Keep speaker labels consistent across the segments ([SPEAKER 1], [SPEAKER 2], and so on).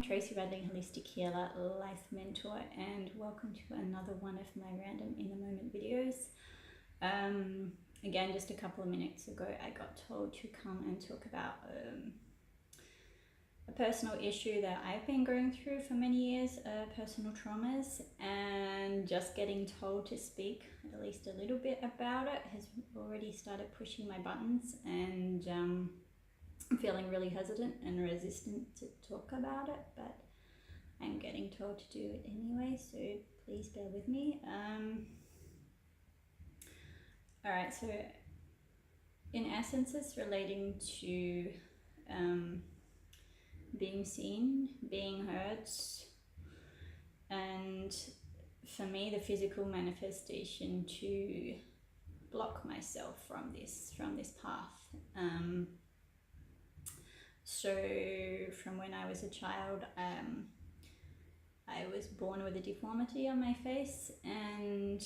[SPEAKER 1] Tracy Radley, Holistic Healer, Life Mentor, and welcome to another one of my random in the moment videos. Again, just a couple of minutes ago, I got told to come and talk about a personal issue that I've been going through for many years, personal traumas, and just getting told to speak at least a little bit about it has already started pushing my buttons, and I'm feeling really hesitant and resistant to talk about it, but I'm getting told to do it anyway, so please bear with me. Alright, so in essence it's relating to being seen, being heard, and for me the physical manifestation to block myself from this path. So from when I was a child, I was born with a deformity on my face and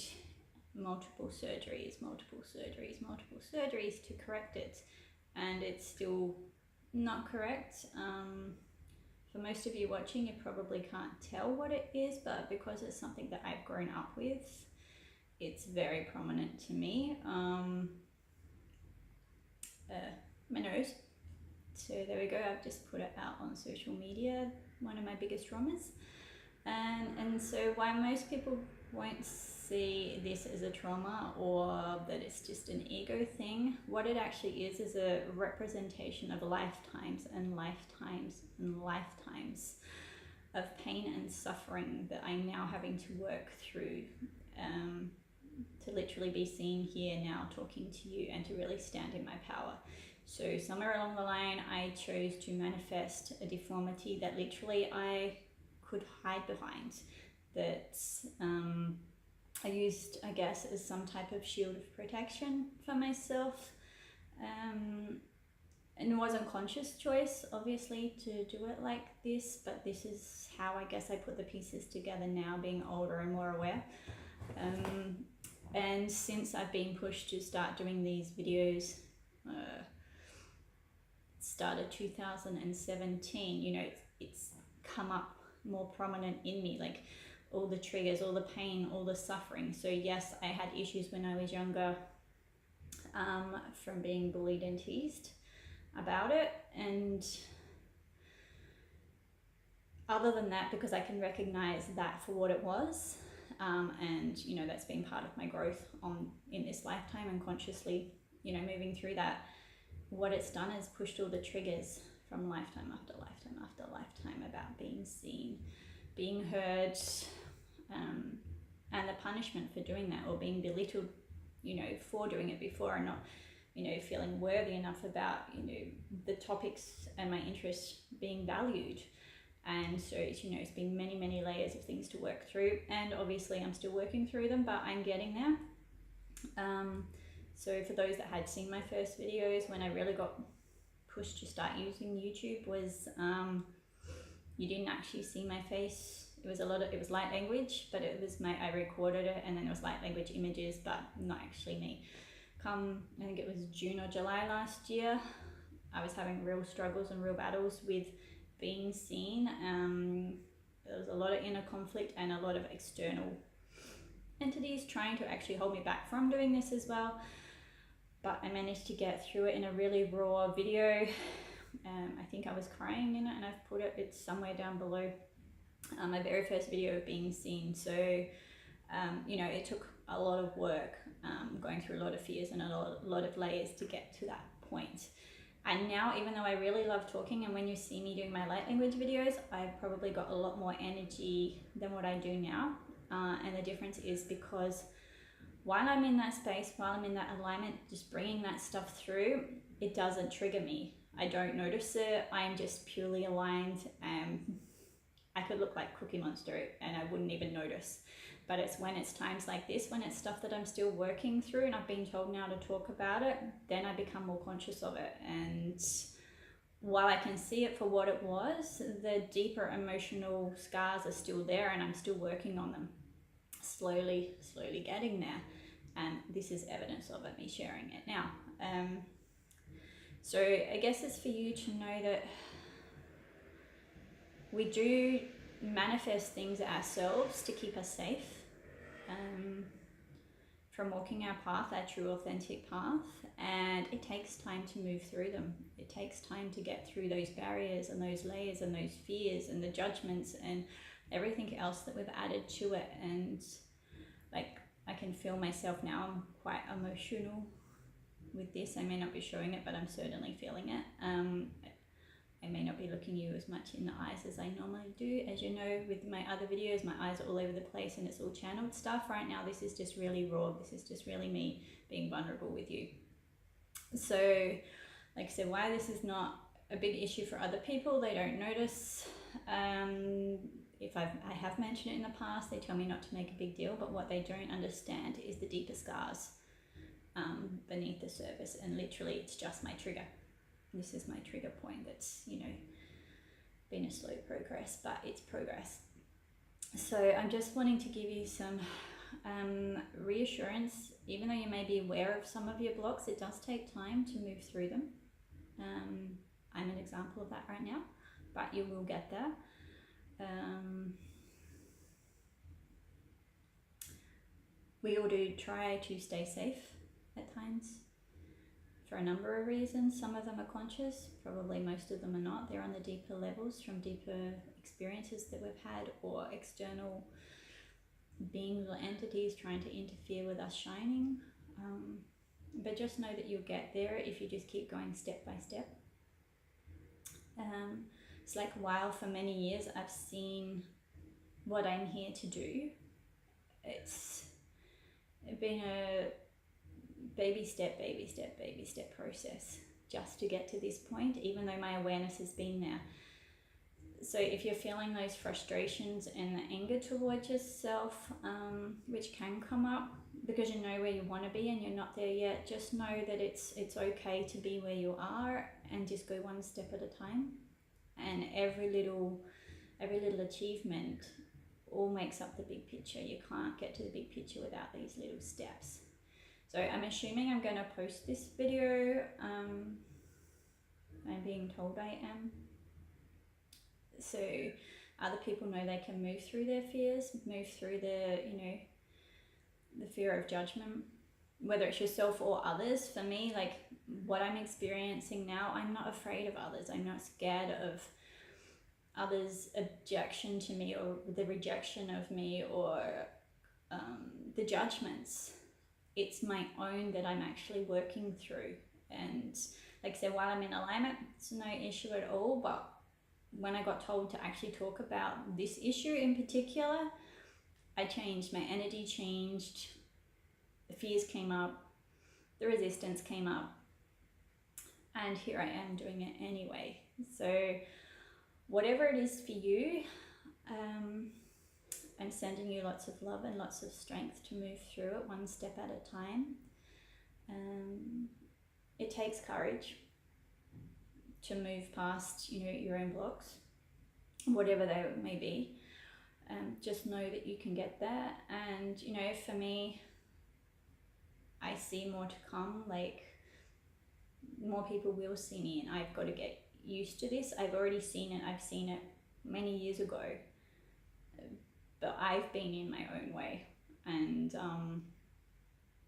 [SPEAKER 1] multiple surgeries to correct it, and it's still not correct. For most of you watching, you probably can't tell what it is, but because it's something that I've grown up with, it's very prominent to me. My nose. So there we go, I've just put it out on social media, one of my biggest traumas. And so while most people won't see this as a trauma or that it's just an ego thing, what it actually is a representation of lifetimes and lifetimes and lifetimes of pain and suffering that I'm now having to work through, to literally be seen here now talking to you and to really stand in my power. So somewhere along the line, I chose to manifest a deformity that literally I could hide behind, that I used, I guess, as some type of shield of protection for myself. And it wasn't a conscious choice, obviously, to do it like this, but this is how I guess I put the pieces together now, being older and more aware. And since I've been pushed to start doing these videos, started 2017, you know, it's come up more prominent in me, like all the triggers, all the pain, all the suffering. So yes, I had issues when I was younger, from being bullied and teased about it, and other than that, because I can recognize that for what it was, and you know, that's been part of my growth in this lifetime, and consciously, you know, moving through that, what it's done is pushed all the triggers from lifetime after lifetime after lifetime about being seen, being heard, and the punishment for doing that, or being belittled, you know, for doing it before, and not, you know, feeling worthy enough about, you know, the topics and my interests being valued. And so it's, you know, it's been many, many layers of things to work through, and obviously I'm still working through them, but I'm getting there. So for those that had seen my first videos, when I really got pushed to start using YouTube, was you didn't actually see my face. It was light language, but it was I recorded it, and then it was light language images, but not actually me. Come, I think it was June or July last year, I was having real struggles and real battles with being seen. There was a lot of inner conflict and a lot of external entities trying to actually hold me back from doing this as well. But I managed to get through it in a really raw video. I think I was crying in it, and I've put it, it's somewhere down below, my very first video of being seen. So, you know, it took a lot of work, going through a lot of fears and a lot of layers to get to that point. And now, even though I really love talking, and when you see me doing my light language videos, I've probably got a lot more energy than what I do now. And the difference is because while I'm in that space, while I'm in that alignment, just bringing that stuff through, it doesn't trigger me. I don't notice it. I'm just purely aligned. I could look like Cookie Monster and I wouldn't even notice. But it's when it's times like this, when it's stuff that I'm still working through and I've been told now to talk about it, then I become more conscious of it. And while I can see it for what it was, the deeper emotional scars are still there, and I'm still working on them. Slowly getting there. And this is evidence of it, me sharing it now. So I guess it's for you to know that we do manifest things ourselves to keep us safe from walking our path, our true authentic path, and it takes time to move through them. It takes time to get through those barriers and those layers and those fears and the judgments and everything else that we've added to it. And like, I can feel myself now, I'm quite emotional with this. I may not be showing it, but I'm certainly feeling it. I may not be looking you as much in the eyes as I normally do. As you know, with my other videos, my eyes are all over the place and it's all channeled stuff. Right now, this is just really raw. This is just really me being vulnerable with you. So, like I said, why this is not a big issue for other people, they don't notice. If I have mentioned it in the past, they tell me not to make a big deal, but what they don't understand is the deeper scars beneath the surface, and literally it's just my trigger. This is my trigger point that's, you know, been a slow progress, but it's progress. So I'm just wanting to give you some reassurance. Even though you may be aware of some of your blocks, it does take time to move through them. I'm an example of that right now, but you will get there. We all do try to stay safe at times for a number of reasons. Some of them are conscious, probably most of them are not. They're on the deeper levels from deeper experiences that we've had, or external beings or entities trying to interfere with us shining. But just know that you'll get there if you just keep going step by step. It's like, while for many years I've seen what I'm here to do, it's been a baby step process just to get to this point, even though my awareness has been there. So if you're feeling those frustrations and the anger towards yourself, which can come up because you know where you want to be and you're not there yet, just know that it's okay to be where you are and just go one step at a time. And every little achievement all makes up the big picture. You can't get to the big picture without these little steps. So I'm assuming I'm going to post this video. I'm being told I am. So other people know they can move through their fears, move through the, you know, the fear of judgment, whether it's yourself or others. For me, like what I'm experiencing now, I'm not afraid of others. I'm not scared of others' objection to me or the rejection of me or the judgments. It's my own that I'm actually working through. And like I said, while I'm in alignment, it's no issue at all. But when I got told to actually talk about this issue in particular, I changed. My energy changed. The fears came up. The resistance came up. And here I am doing it anyway. So whatever it is for you, I'm sending you lots of love and lots of strength to move through it one step at a time. It takes courage to move past, you know, your own blocks, whatever they may be. Just know that you can get there. And, you know, for me, I see more to come. Like, more people will see me, and I've got to get used to this. I've already seen it. I've seen it many years ago. But I've been in my own way, and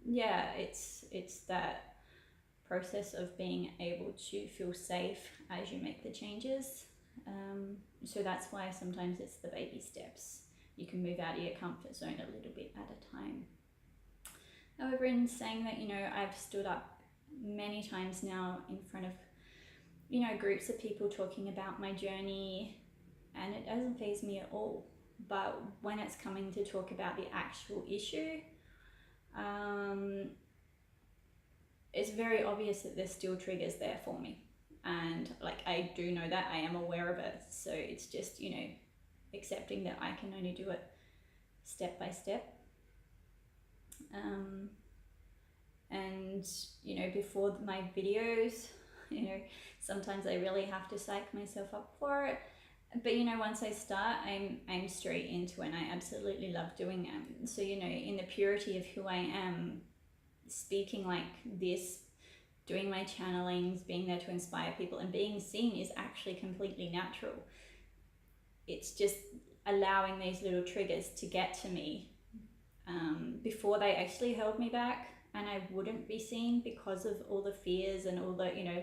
[SPEAKER 1] yeah, it's that process of being able to feel safe as you make the changes. So that's why sometimes it's the baby steps. You can move out of your comfort zone a little bit at a time. However, in saying that, you know, I've stood up many times now in front of, you know, groups of people talking about my journey, and it doesn't faze me at all. But when it's coming to talk about the actual issue, it's very obvious that there's still triggers there for me. And like, I do know that, I am aware of it. So it's just, you know, accepting that I can only do it step by step. And, you know, before my videos, you know, sometimes I really have to psych myself up for it. But, you know, once I start, I'm straight into it, and I absolutely love doing it. So, you know, in the purity of who I am, speaking like this, doing my channelings, being there to inspire people, and being seen is actually completely natural. it's just allowing these little triggers to get to me before they actually held me back, and I wouldn't be seen because of all the fears and all the, you know,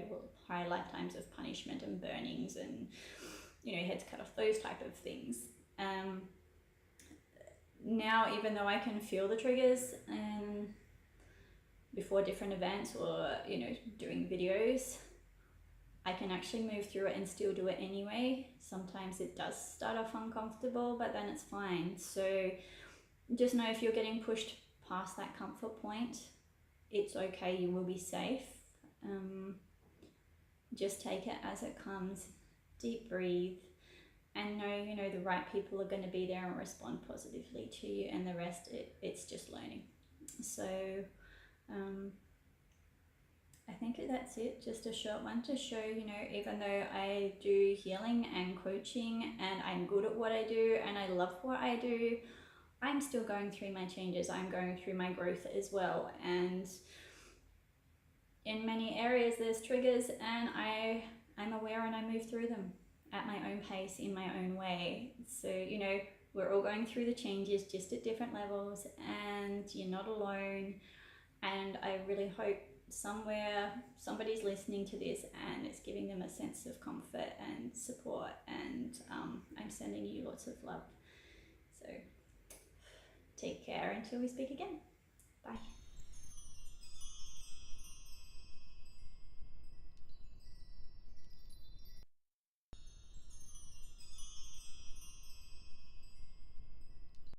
[SPEAKER 1] high lifetimes of punishment and burnings and, you know, heads cut off, those type of things. Now, even though I can feel the triggers before different events or, you know, doing videos, I can actually move through it and still do it anyway. Sometimes it does start off uncomfortable, but then it's fine. So just know if you're getting pushed past that comfort point, it's okay, you will be safe. Just take it as it comes, deep breathe, and know, you know, the right people are going to be there and respond positively to you, and the rest, it's just learning. So I think that's it, just a short one to show, you know, even though I do healing and coaching and I'm good at what I do and I love what I do, I'm still going through my changes. I'm going through my growth as well, and in many areas there's triggers, and I'm aware and I move through them at my own pace, in my own way. So, you know, we're all going through the changes, just at different levels, and you're not alone. And I really hope somewhere somebody's listening to this and it's giving them a sense of comfort and support, and I'm sending you lots of love. So take care until we speak again. Bye.